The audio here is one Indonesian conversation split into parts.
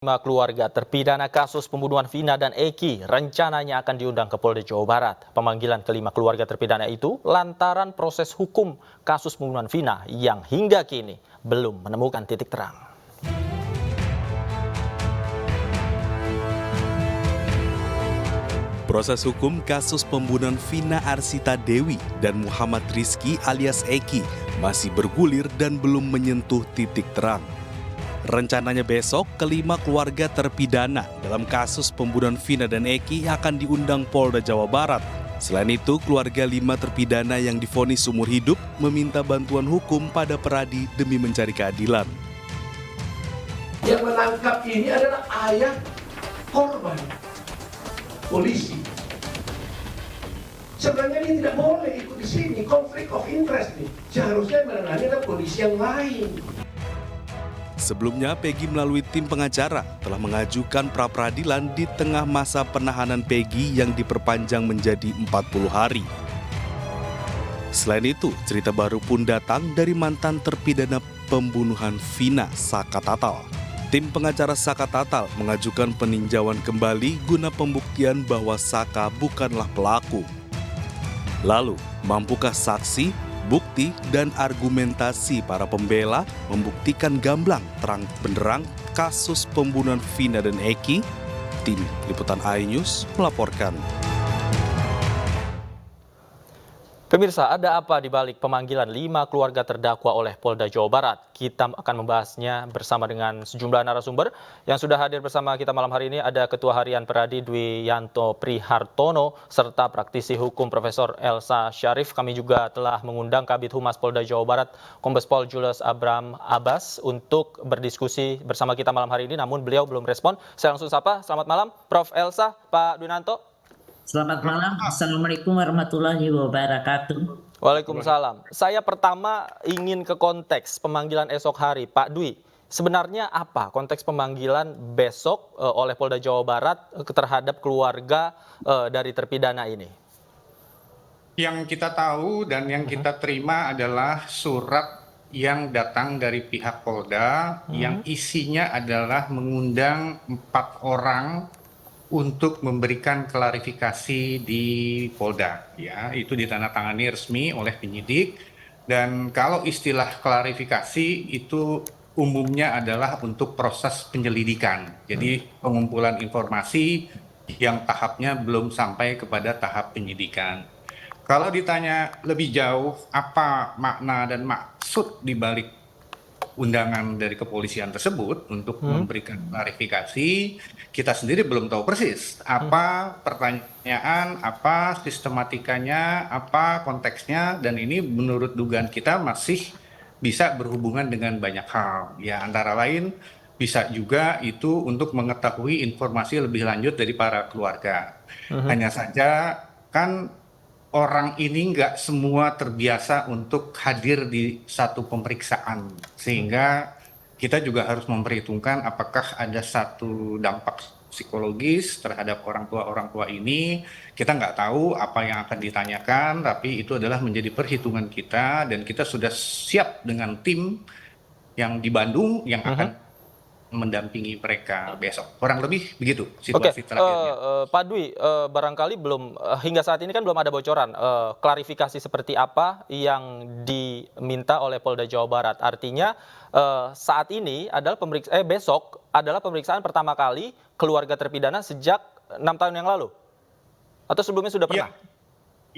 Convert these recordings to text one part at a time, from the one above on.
5 keluarga terpidana kasus pembunuhan Vina dan Eki rencananya akan diundang ke Polda Jawa Barat. Pemanggilan kelima keluarga terpidana itu lantaran proses hukum kasus pembunuhan Vina yang hingga kini belum menemukan titik terang. Proses hukum kasus pembunuhan Vina Arsita Dewi dan Muhammad Rizky alias Eki masih bergulir dan belum menyentuh titik terang. Rencananya besok, kelima keluarga terpidana dalam kasus pembunuhan Vina dan Eki akan diundang Polda Jawa Barat. Selain itu, keluarga 5 terpidana yang divonis seumur hidup meminta bantuan hukum pada Peradi demi mencari keadilan. Yang menangkap ini adalah ayah korban, polisi. Sebenarnya ini tidak boleh ikut di sini, konflik of interest nih. Seharusnya menangani adalah polisi yang lain. Sebelumnya, Peggy melalui tim pengacara telah mengajukan pra-peradilan di tengah masa penahanan Peggy yang diperpanjang menjadi 40 hari. Selain itu, cerita baru pun datang dari mantan terpidana pembunuhan Vina, Saka Tatal. Tim pengacara Saka Tatal mengajukan peninjauan kembali guna pembuktian bahwa Saka bukanlah pelaku. Lalu, mampukah saksi, bukti, dan argumentasi para pembela membuktikan gamblang terang benderang kasus pembunuhan Vina dan Eki? Tim Liputan iNews melaporkan. Pemirsa, ada apa di balik pemanggilan 5 keluarga terdakwa oleh Polda Jawa Barat? Kita akan membahasnya bersama dengan sejumlah narasumber yang sudah hadir bersama kita malam hari ini. Ada Ketua Harian Peradi Dwi Yanto Prihartono serta praktisi hukum Profesor Elsa Syarif. Kami juga telah mengundang Kabid Humas Polda Jawa Barat Kombes Pol Julius Abram Abbas untuk berdiskusi bersama kita malam hari ini. Namun beliau belum respon. Saya langsung sapa. Selamat malam Prof Elsa, Pak Dwinanto. Selamat malam, Assalamualaikum warahmatullahi wabarakatuh. Waalaikumsalam. Saya pertama ingin ke konteks pemanggilan esok hari, Pak Dwi. Sebenarnya apa konteks pemanggilan besok oleh Polda Jawa Barat terhadap keluarga dari terpidana ini? Yang kita tahu dan yang kita terima adalah surat yang datang dari pihak Polda yang isinya adalah mengundang 4 orang untuk memberikan klarifikasi di Polda, ya itu ditandatangani resmi oleh penyidik. Dan kalau istilah klarifikasi itu umumnya adalah untuk proses penyelidikan, jadi pengumpulan informasi yang tahapnya belum sampai kepada tahap penyidikan. Kalau ditanya lebih jauh apa makna dan maksud di balik undangan dari kepolisian tersebut untuk memberikan klarifikasi, kita sendiri belum tahu persis apa pertanyaan, apa sistematikanya, apa konteksnya, dan ini menurut dugaan kita masih bisa berhubungan dengan banyak hal. Ya, antara lain bisa juga itu untuk mengetahui informasi lebih lanjut dari para keluarga. Hanya saja kan orang ini nggak semua terbiasa untuk hadir di satu pemeriksaan, sehingga kita juga harus memperhitungkan apakah ada satu dampak psikologis terhadap orang tua ini. Kita nggak tahu apa yang akan ditanyakan, tapi itu adalah menjadi perhitungan kita, dan kita sudah siap dengan tim yang di Bandung yang akan mendampingi mereka besok. Kurang lebih begitu situasi terakhirnya. Pak Dwi, barangkali belum hingga saat ini kan belum ada bocoran klarifikasi seperti apa yang diminta oleh Polda Jawa Barat. Artinya saat ini adalah besok adalah pemeriksaan pertama kali keluarga terpidana sejak 6 tahun yang lalu. Atau sebelumnya sudah pernah?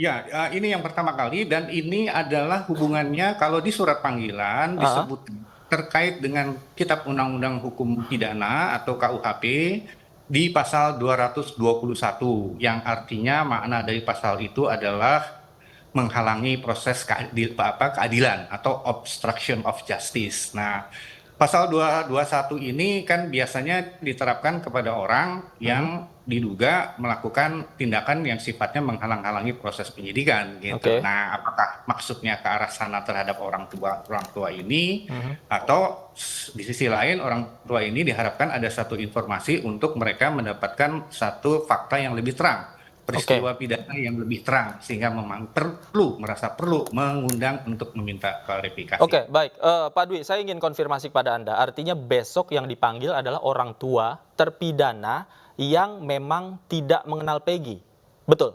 Ya, ini yang pertama kali, dan ini adalah hubungannya kalau di surat panggilan disebut terkait dengan Kitab Undang-Undang Hukum Pidana atau KUHP di pasal 221, yang artinya makna dari pasal itu adalah menghalangi proses keadilan atau obstruction of justice. Nah, pasal 221 ini kan biasanya diterapkan kepada orang yang diduga melakukan tindakan yang sifatnya menghalang-halangi proses penyidikan gitu. Nah, apakah maksudnya ke arah sana terhadap orang tua ini, atau di sisi lain orang tua ini diharapkan ada satu informasi untuk mereka mendapatkan satu fakta yang lebih terang peristiwa pidana yang lebih terang, sehingga memang merasa perlu mengundang untuk meminta klarifikasi. Oke, baik. Pak Dwi, saya ingin konfirmasi kepada Anda. Artinya besok yang dipanggil adalah orang tua terpidana yang memang tidak mengenal Peggy. Betul?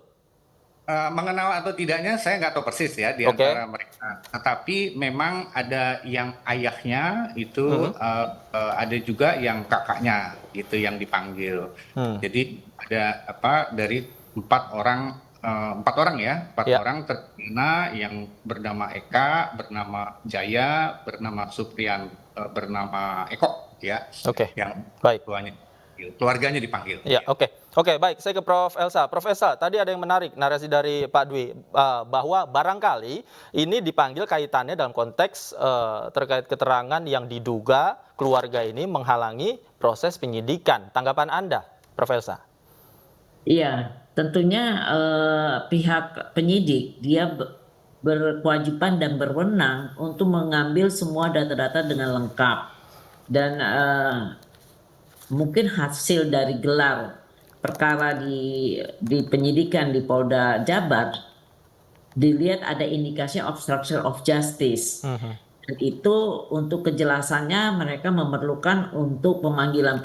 Mengenal atau tidaknya saya nggak tahu persis ya di Oke. antara mereka. Tetapi memang ada yang ayahnya itu, ada juga yang kakaknya gitu yang dipanggil. Jadi ada dari empat orang ya, Ya. orang terpidana yang bernama Eka, bernama Jaya, bernama Supriyan, bernama Eko ya, Oke. yang Baik. keluarganya dipanggil. Ya, oke. Oke, baik. Saya ke Prof. Elsa. Prof. Elsa, tadi ada yang menarik narasi dari Pak Dwi, bahwa barangkali ini dipanggil kaitannya dalam konteks terkait keterangan yang diduga keluarga ini menghalangi proses penyidikan. Tanggapan Anda, Prof. Elsa? Iya, tentunya pihak penyidik dia berkewajiban dan berwenang untuk mengambil semua data-data dengan lengkap dan mungkin hasil dari gelar perkara di penyidikan di Polda Jabar dilihat ada indikasi obstruction of justice. Dan itu untuk kejelasannya mereka memerlukan untuk pemanggilan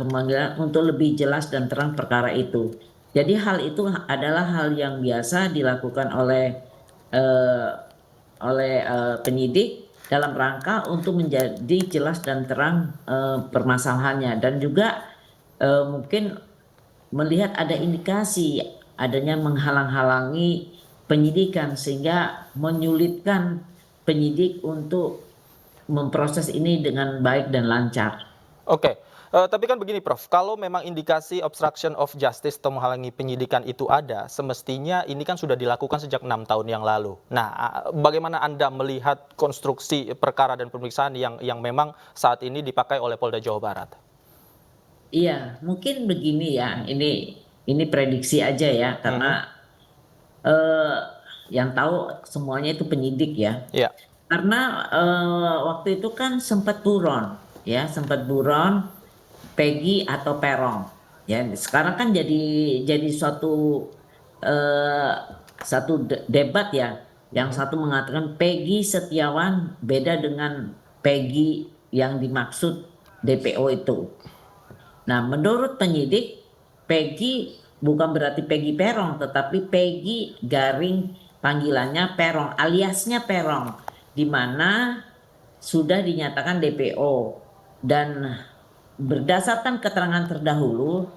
untuk lebih jelas dan terang perkara itu. Jadi hal itu adalah hal yang biasa dilakukan oleh penyidik dalam rangka untuk menjadi jelas dan terang permasalahannya, dan juga mungkin melihat ada indikasi adanya menghalang-halangi penyidikan sehingga menyulitkan penyidik untuk memproses ini dengan baik dan lancar. Oke. Tapi kan begini, Prof, kalau memang indikasi obstruction of justice atau menghalangi penyidikan itu ada, semestinya ini kan sudah dilakukan sejak 6 tahun yang lalu. Nah, bagaimana Anda melihat konstruksi perkara dan pemeriksaan yang memang saat ini dipakai oleh Polda Jawa Barat? Iya, mungkin begini ya, ini prediksi aja ya, karena yang tahu semuanya itu penyidik ya. Ya. Karena waktu itu kan sempat buron Peggy atau Peron. Ya, sekarang kan jadi suatu debat ya. Yang satu mengatakan Peggy Setiawan beda dengan Peggy yang dimaksud DPO itu. Nah, menurut penyidik, Peggy bukan berarti Peggy Peron, tetapi Peggy garing panggilannya Peron, aliasnya Peron, di mana sudah dinyatakan DPO. Dan berdasarkan keterangan terdahulu,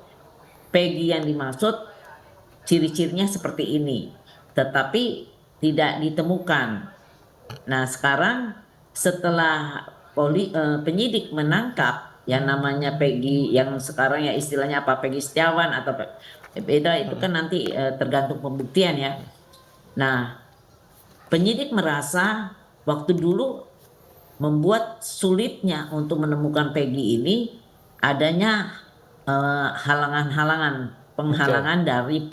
Peggy yang dimaksud ciri-cirinya seperti ini, tetapi tidak ditemukan. Nah, sekarang setelah penyidik menangkap yang namanya Peggy, yang sekarang ya istilahnya apa, Peggy Setiawan atau beda, itu kan nanti tergantung pembuktian ya. Nah, penyidik merasa waktu dulu membuat sulitnya untuk menemukan Peggy ini adanya penghalangan dari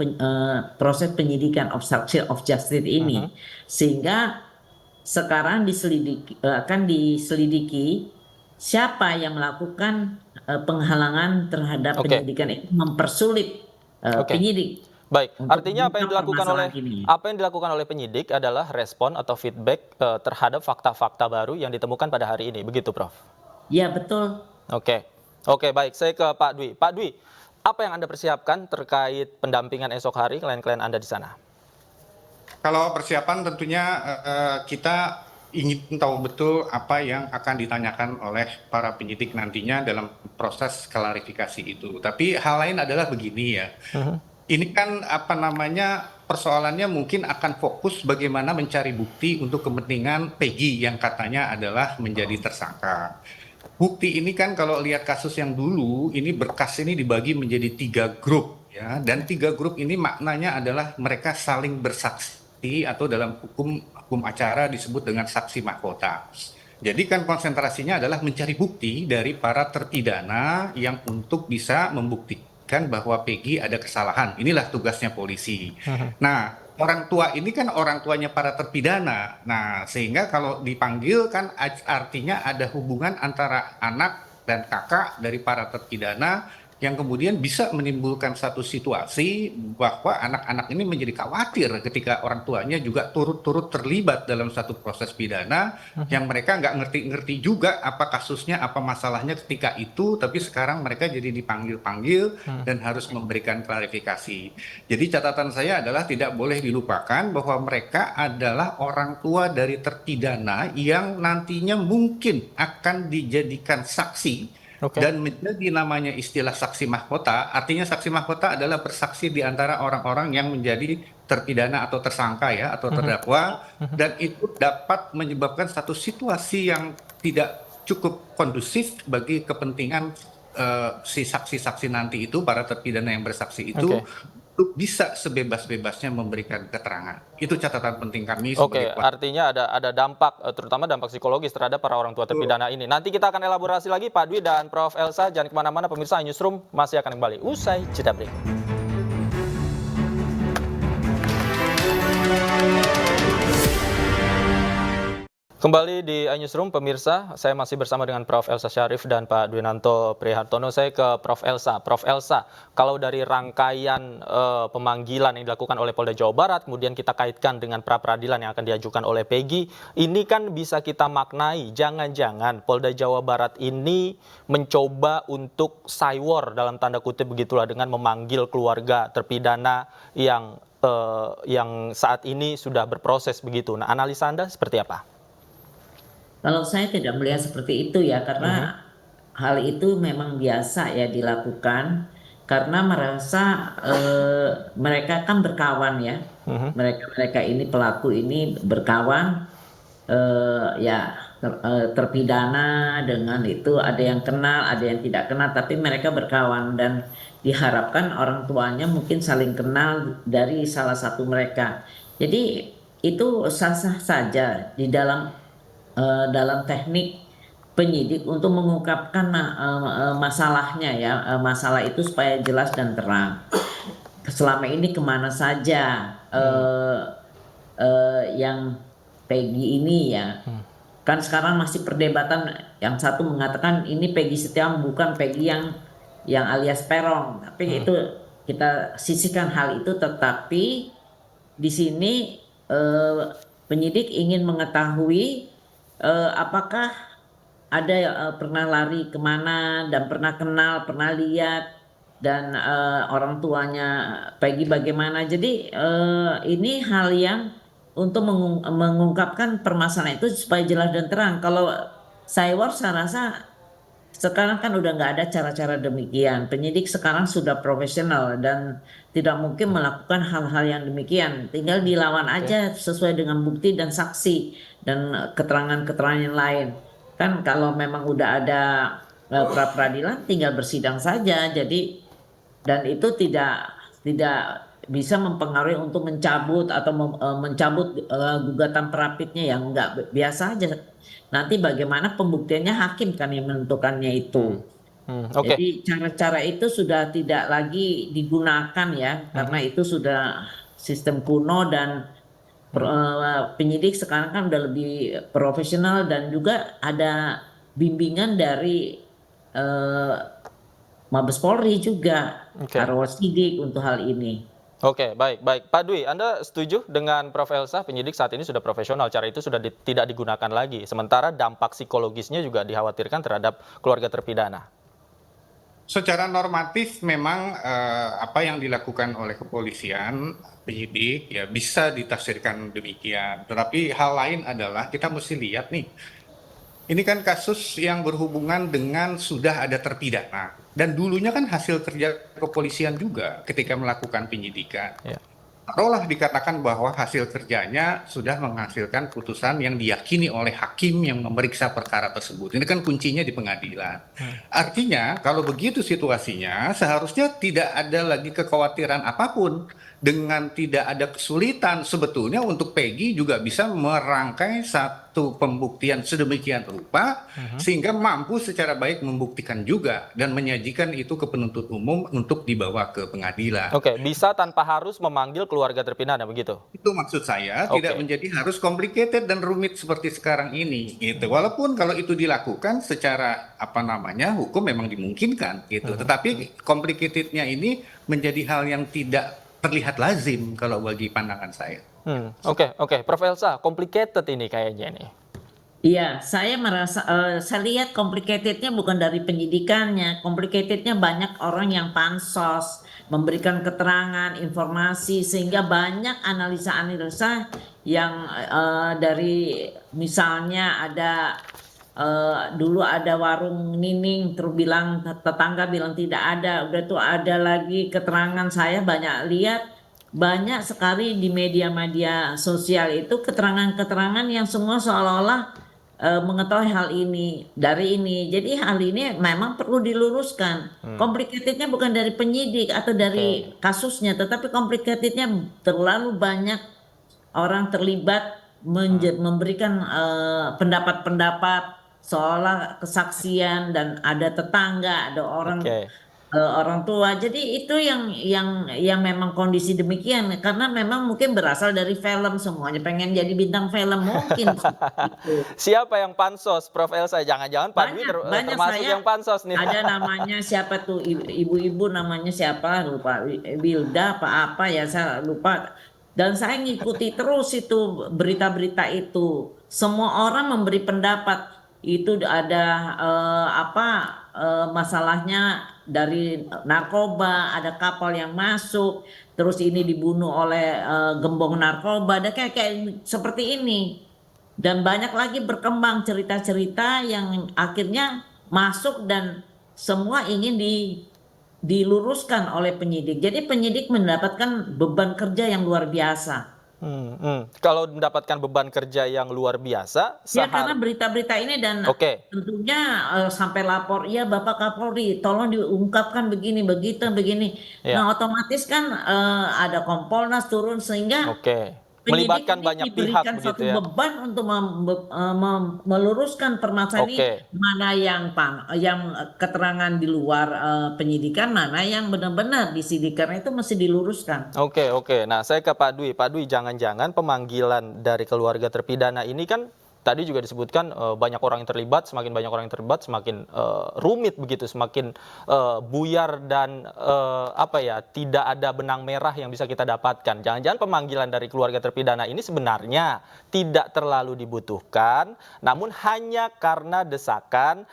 proses penyidikan obstruction of justice ini, sehingga sekarang akan diselidiki siapa yang melakukan penghalangan terhadap penyidikan itu, mempersulit penyidik. Baik, untuk artinya apa yang dilakukan oleh penyidik adalah respon atau feedback terhadap fakta-fakta baru yang ditemukan pada hari ini, begitu, Prof? Ya, betul. Oke, baik. Saya ke Pak Dwi. Pak Dwi, apa yang Anda persiapkan terkait pendampingan esok hari klien-klien Anda di sana? Kalau persiapan tentunya kita ingin tahu betul apa yang akan ditanyakan oleh para penyidik nantinya dalam proses klarifikasi itu. Tapi hal lain adalah begini ya. Ini kan persoalannya mungkin akan fokus bagaimana mencari bukti untuk kepentingan Peggy yang katanya adalah menjadi tersangka. Bukti ini kan kalau lihat kasus yang dulu, ini berkas ini dibagi menjadi 3 grup ya, dan 3 grup ini maknanya adalah mereka saling bersaksi atau dalam hukum acara disebut dengan saksi mahkota. Jadi kan konsentrasinya adalah mencari bukti dari para terpidana yang untuk bisa membuktikan bahwa Peggy ada kesalahan. Inilah tugasnya polisi. Nah, orang tua ini kan orang tuanya para terpidana. Nah, sehingga kalau dipanggil kan artinya ada hubungan antara anak dan kakak dari para terpidana yang kemudian bisa menimbulkan satu situasi bahwa anak-anak ini menjadi khawatir ketika orang tuanya juga turut-turut terlibat dalam satu proses pidana yang mereka nggak ngerti-ngerti juga apa kasusnya, apa masalahnya ketika itu, tapi sekarang mereka jadi dipanggil-panggil dan harus memberikan klarifikasi. Jadi catatan saya adalah tidak boleh dilupakan bahwa mereka adalah orang tua dari terpidana yang nantinya mungkin akan dijadikan saksi. Oke. Dan menjadi namanya istilah saksi mahkota, artinya saksi mahkota adalah bersaksi di antara orang-orang yang menjadi terpidana atau tersangka ya, atau terdakwa, dan itu dapat menyebabkan satu situasi yang tidak cukup kondusif bagi kepentingan si saksi-saksi nanti itu, para terpidana yang bersaksi itu, untuk bisa sebebas-bebasnya memberikan keterangan. Itu catatan penting kami Oke, sebagai artinya ada dampak, terutama dampak psikologis terhadap para orang tua terpidana ini. Nanti kita akan elaborasi lagi, Pak Dwi dan Prof. Elsa. Jangan kemana-mana, pemirsa. Newsroom masih akan kembali usai jeda break. Kembali di Newsroom, pemirsa, saya masih bersama dengan Prof. Elsa Syarif dan Pak Dwinanto Prihartono. Saya ke Prof. Elsa. Prof. Elsa, kalau dari rangkaian pemanggilan yang dilakukan oleh Polda Jawa Barat, kemudian kita kaitkan dengan pra-peradilan yang akan diajukan oleh Peggy, ini kan bisa kita maknai, jangan-jangan Polda Jawa Barat ini mencoba untuk cywar dalam tanda kutip begitulah dengan memanggil keluarga terpidana yang saat ini sudah berproses begitu. Nah, analisa Anda seperti apa? Kalau saya tidak melihat seperti itu ya, karena hal itu memang biasa ya dilakukan, karena merasa mereka kan berkawan ya, mereka ini pelaku ini berkawan, terpidana dengan itu ada yang kenal, ada yang tidak kenal, tapi mereka berkawan dan diharapkan orang tuanya mungkin saling kenal dari salah satu mereka. Jadi itu sah-sah saja di dalam teknik penyidik untuk mengungkapkan masalahnya ya, masalah itu supaya jelas dan terang. Selama ini kemana saja yang Peggy ini ya, kan sekarang masih perdebatan, yang satu mengatakan ini Peggy Setiawan bukan Peggy yang alias Peron, tapi itu kita sisihkan hal itu, tetapi di sini penyidik ingin mengetahui apakah ada pernah lari kemana dan pernah kenal, pernah lihat, dan orang tuanya Peggy bagaimana. Jadi ini hal yang untuk mengungkapkan permasalahan itu supaya jelas dan terang. Kalau cywar saya rasa sekarang kan udah nggak ada cara-cara demikian. Penyidik sekarang sudah profesional dan tidak mungkin melakukan hal-hal yang demikian. Tinggal dilawan aja sesuai dengan bukti dan saksi dan keterangan-keterangan yang lain. Kan kalau memang udah ada pra-peradilan tinggal bersidang saja. Jadi dan itu tidak bisa mempengaruhi untuk mencabut atau mencabut gugatan perapitnya, yang enggak, biasa aja. Nanti bagaimana pembuktiannya hakim kan yang menentukannya itu. Jadi cara-cara itu sudah tidak lagi digunakan ya, karena itu sudah sistem kuno dan penyidik sekarang kan udah lebih profesional dan juga ada bimbingan dari Mabes Polri juga, Karwasidik untuk hal ini. Oke, baik. Pak Dwi, Anda setuju dengan Prof. Elsa, penyidik saat ini sudah profesional, cara itu sudah tidak digunakan lagi. Sementara dampak psikologisnya juga dikhawatirkan terhadap keluarga terpidana. Secara normatif memang apa yang dilakukan oleh kepolisian, penyidik ya bisa ditafsirkan demikian. Tetapi hal lain adalah kita mesti lihat nih, ini kan kasus yang berhubungan dengan sudah ada terpidana. Dan dulunya kan hasil kerja kepolisian juga ketika melakukan penyidikan. Taruhlah dikatakan bahwa hasil kerjanya sudah menghasilkan putusan yang diyakini oleh hakim yang memeriksa perkara tersebut. Ini kan kuncinya di pengadilan. Artinya kalau begitu situasinya seharusnya tidak ada lagi kekhawatiran apapun. Dengan tidak ada kesulitan sebetulnya untuk Peggy juga bisa merangkai satu pembuktian sedemikian rupa sehingga mampu secara baik membuktikan juga dan menyajikan itu ke penuntut umum untuk dibawa ke pengadilan. Oke, bisa tanpa harus memanggil keluarga terpidana begitu. Itu maksud saya, Oke. tidak menjadi harus complicated dan rumit seperti sekarang ini gitu. Walaupun kalau itu dilakukan secara hukum memang dimungkinkan gitu. Tetapi complicatednya ini menjadi hal yang tidak terlihat lazim kalau bagi pandangan saya. Oke, Prof Elsa, complicated ini kayaknya nih. Iya, saya merasa, saya lihat complicatednya bukan dari penyidikannya, complicatednya banyak orang yang pansos, memberikan keterangan, informasi, sehingga banyak analisa-analisa yang dari misalnya ada dulu ada warung Nining, terus bilang tetangga bilang tidak ada, udah tuh ada lagi keterangan saya banyak lihat. Banyak sekali di media-media sosial itu keterangan-keterangan yang semua seolah-olah mengetahui hal ini dari ini. Jadi hal ini memang perlu diluruskan. Complicatednya bukan dari penyidik atau dari kasusnya, tetapi complicatednya terlalu banyak orang terlibat memberikan pendapat-pendapat seolah kesaksian dan ada tetangga, ada orang Oke. orang tua. Jadi itu yang memang kondisi demikian karena memang mungkin berasal dari film, semuanya pengen jadi bintang film mungkin. Gitu. Siapa yang pansos, Prof Elsa? Jangan-jangan Pak Dwi Banyak termasuk saya yang pansos nih. ada namanya siapa tuh ibu-ibu namanya siapa lupa, Wilda apa ya saya lupa, dan saya ngikuti terus itu berita-berita itu, semua orang memberi pendapat itu ada masalahnya dari narkoba, ada kapal yang masuk, terus ini dibunuh oleh gembong narkoba, ada kayak seperti ini. Dan banyak lagi berkembang cerita-cerita yang akhirnya masuk dan semua ingin diluruskan oleh penyidik. Jadi penyidik mendapatkan beban kerja yang luar biasa. Kalau mendapatkan beban kerja yang luar biasa, Ya karena berita-berita ini dan Oke. tentunya sampai lapor, ya Bapak Kapolri, tolong diungkapkan begini, begitu, begini. Ya. Nah otomatis kan ada Kompolnas turun sehingga Oke. penyidik Melibatkan ini banyak pihak diberikan begitu satu ya. beban untuk meluruskan permasalahan ini, Oke. mana yang keterangan di luar penyidikan, mana yang benar-benar disidik, karena itu mesti diluruskan. Oke. Nah, saya ke Pak Dwi. Pak Dwi, jangan-jangan pemanggilan dari keluarga terpidana ini kan tadi juga disebutkan banyak orang yang terlibat, semakin banyak orang yang terlibat, semakin rumit begitu, semakin buyar dan tidak ada benang merah yang bisa kita dapatkan. Jangan-jangan pemanggilan dari keluarga terpidana ini sebenarnya tidak terlalu dibutuhkan, namun hanya karena desakan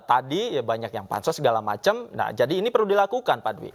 tadi ya banyak yang pansos segala macam. Nah, jadi ini perlu dilakukan, Pak Dwi.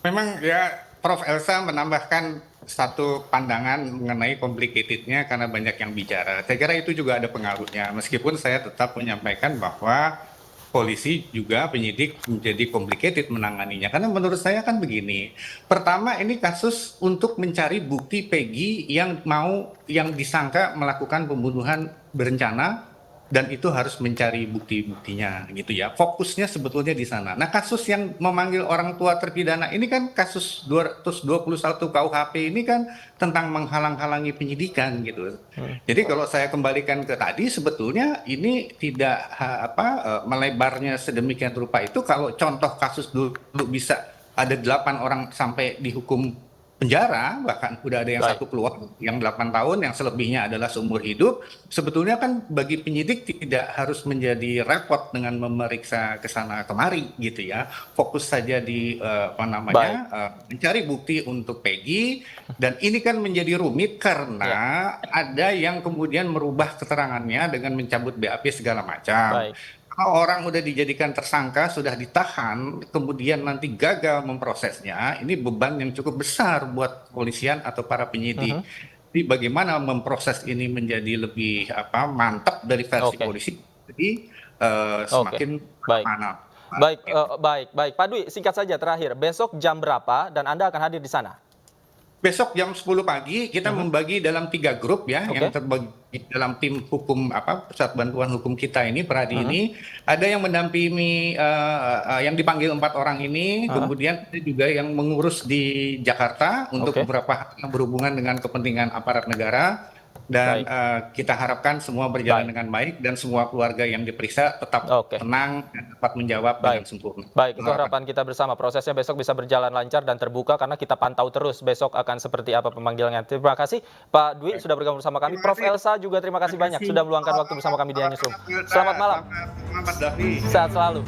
Memang ya Prof Elsa menambahkan satu pandangan mengenai complicatednya karena banyak yang bicara. Saya kira itu juga ada pengaruhnya. Meskipun saya tetap menyampaikan bahwa polisi juga penyidik menjadi complicated menanganinya. Karena menurut saya kan begini. Pertama ini kasus untuk mencari bukti Peggy yang disangka melakukan pembunuhan berencana. Dan itu harus mencari bukti-buktinya gitu ya. Fokusnya sebetulnya di sana. Nah kasus yang memanggil orang tua terpidana ini kan kasus 221 KUHP ini kan tentang menghalang-halangi penyidikan gitu. Jadi kalau saya kembalikan ke tadi sebetulnya ini tidak melebarnya sedemikian rupa itu kalau contoh kasus dulu bisa ada 8 orang sampai dihukum penjara, bahkan udah ada yang satu keluar yang 8 tahun, yang selebihnya adalah seumur hidup. Sebetulnya kan bagi penyidik tidak harus menjadi repot dengan memeriksa ke sana kemari gitu ya. Fokus saja di mencari bukti untuk Peggy, dan ini kan menjadi rumit karena ada yang kemudian merubah keterangannya dengan mencabut BAP segala macam. Kalau orang udah dijadikan tersangka, sudah ditahan, kemudian nanti gagal memprosesnya, ini beban yang cukup besar buat kepolisian atau para penyidik. Jadi bagaimana memproses ini menjadi lebih mantap dari versi polisi, jadi semakin mana. Baik. Pak Dwi, singkat saja terakhir, besok jam berapa dan Anda akan hadir di sana? Besok jam 10 pagi kita membagi dalam 3 grup ya, yang terbagi dalam tim hukum Pusat Bantuan Hukum kita ini, Peradi ini. Ada yang mendampingi yang dipanggil 4 orang ini, kemudian ada juga yang mengurus di Jakarta untuk beberapa hal yang berhubungan dengan kepentingan aparat negara. Dan Baik. kita harapkan semua berjalan Baik. dengan baik dan semua keluarga yang diperiksa tetap Oke. tenang dan dapat menjawab dengan Baik. sempurna. Baik, itu harapan kita bersama. Prosesnya besok bisa berjalan lancar dan terbuka karena kita pantau terus besok akan seperti apa pemanggilannya. Terima kasih Pak Dwi sudah bergabung bersama kami. Terima Prof. kasih. Elsa juga terima kasih banyak sudah meluangkan waktu bersama kami di Newsroom. Selamat malam. Selamat Mas Davi. Sehat selalu.